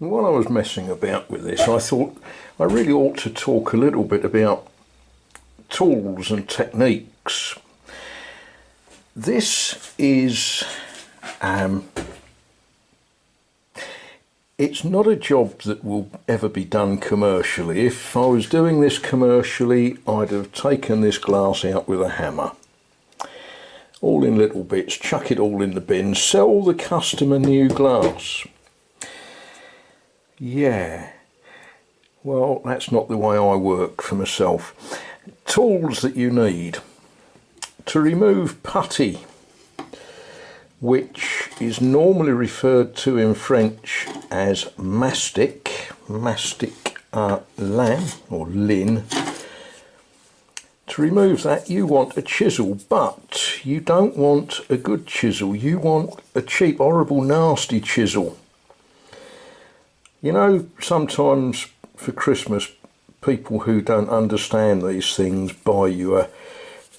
And while I was messing about with this, I thought I really ought to talk a little bit about tools and techniques. This is it's not a job that will ever be done commercially. If I was doing this commercially, I'd have taken this glass out with a hammer, all in little bits, chuck it all in the bin, sell the customer new glass. Yeah, well, that's not the way I work for myself. Tools that you need to remove putty, which is normally referred to in French as mastic lin or lin. To remove that, you want a chisel, but you don't want a good chisel. You want a cheap, horrible, nasty chisel. You know, sometimes for Christmas, people who don't understand these things buy you a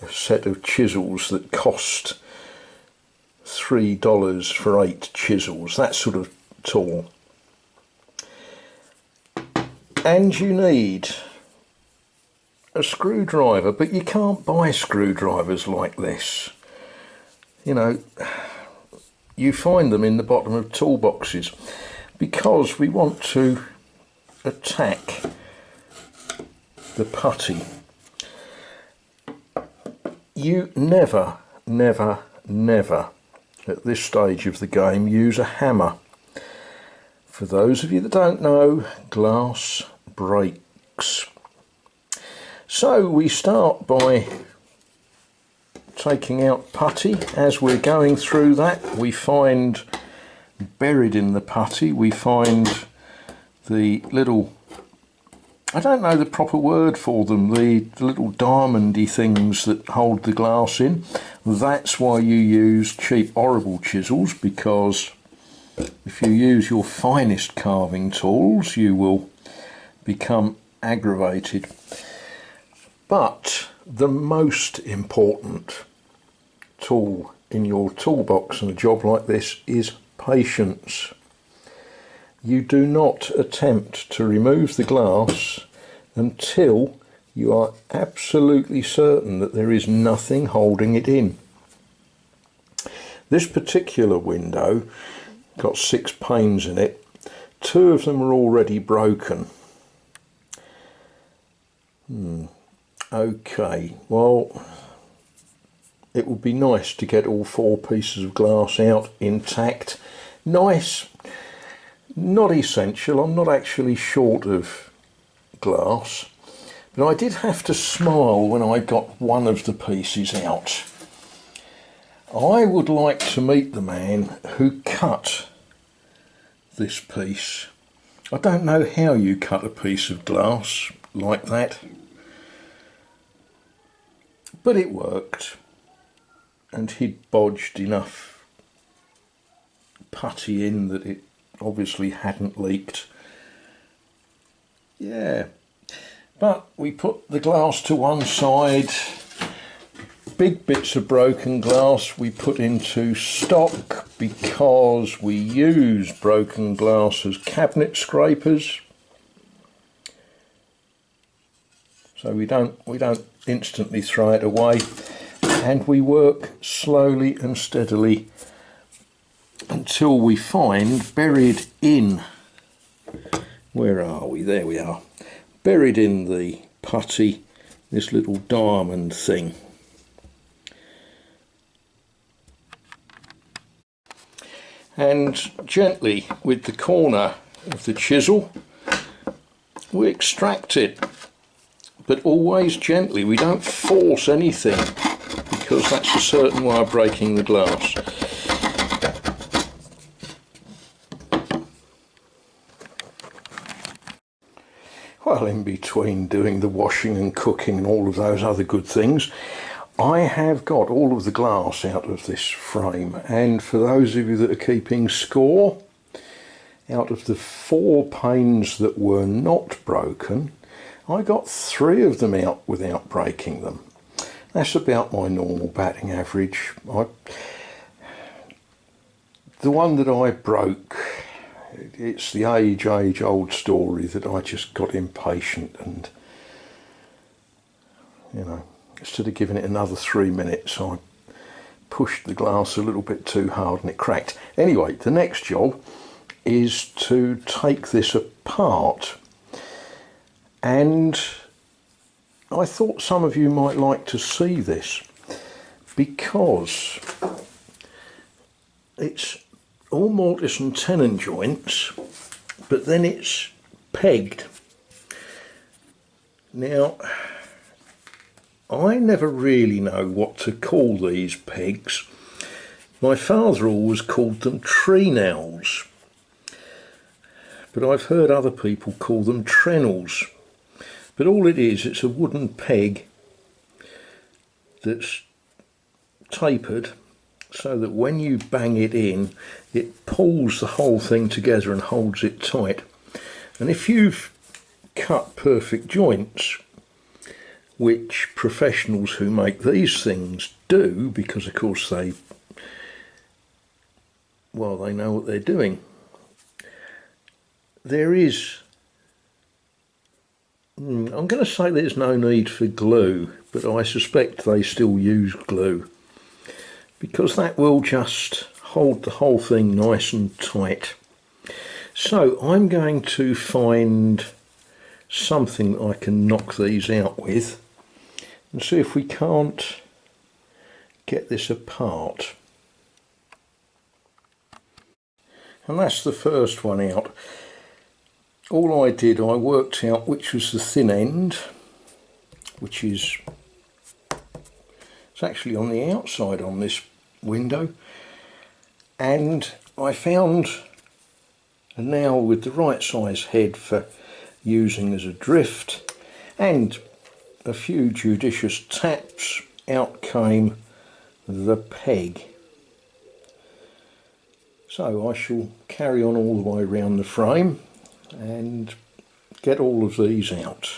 set of chisels that cost $3 for 8 chisels, that sort of tool. And you need a screwdriver, but you can't buy screwdrivers like this. You know, you find them in the bottom of toolboxes because we want to attack the putty. You never at this stage of the game use a hammer. For those of you that don't know, glass breaks. So we start by taking out putty. As we're going through that, we find buried in the putty, we find the little, I don't know the proper word for them, the little diamondy things that hold the glass in. That's why you use cheap, horrible chisels, because if you use your finest carving tools, you will become aggravated. But the most important tool in your toolbox in a job like this is patience. You do not attempt to remove the glass until you are absolutely certain that there is nothing holding it in. This particular window got 6 panes in it. 2 of them are already broken. Okay, well, it would be nice to get all 4 pieces of glass out intact. Nice, not essential. I'm not actually short of glass, but I did have to smile when I got one of the pieces out. I would like to meet the man who cut this piece. I don't know how you cut a piece of glass like that, but it worked, and he'd bodged enough putty in that it obviously hadn't leaked. Yeah, but we put the glass to one side. Big bits of broken glass we put into stock because we use broken glass as cabinet scrapers. So we don't instantly throw it away, and we work slowly and steadily until we find buried in, where are we? There we are. Buried in the putty, this little diamond thing. And gently with the corner of the chisel we extract it, but always gently. We don't force anything because that's a certain way of breaking the glass. Well, in between doing the washing and cooking and all of those other good things, I have got all of the glass out of this frame, and for those of you that are keeping score, out of the 4 panes that were not broken, I got 3 of them out without breaking them. That's about my normal batting average. The one that I broke, it's the age old story that I just got impatient and, you know, instead of giving it another 3 minutes, I pushed the glass a little bit too hard and it cracked. Anyway, the next job is to take this apart, and I thought some of you might like to see this because it's all mortise and tenon joints, but then it's pegged. Now, I never really know what to call these pegs. My father always called them tree nails, but I've heard other people call them trennels. But all it is, it's a wooden peg that's tapered so that when you bang it in, it pulls the whole thing together and holds it tight. And if you've cut perfect joints, which professionals who make these things do, because of course they know what they're doing, there is, I'm going to say there's no need for glue, but I suspect they still use glue, because that will just hold the whole thing nice and tight. So I'm going to find something I can knock these out with and see if we can't get this apart. And that's the first one out. All I did, I worked out which was the thin end, which is, it's actually on the outside on this window, and I found a nail with the right size head for using as a drift, and a few judicious taps, out came the peg. So I shall carry on all the way around the frame and get all of these out.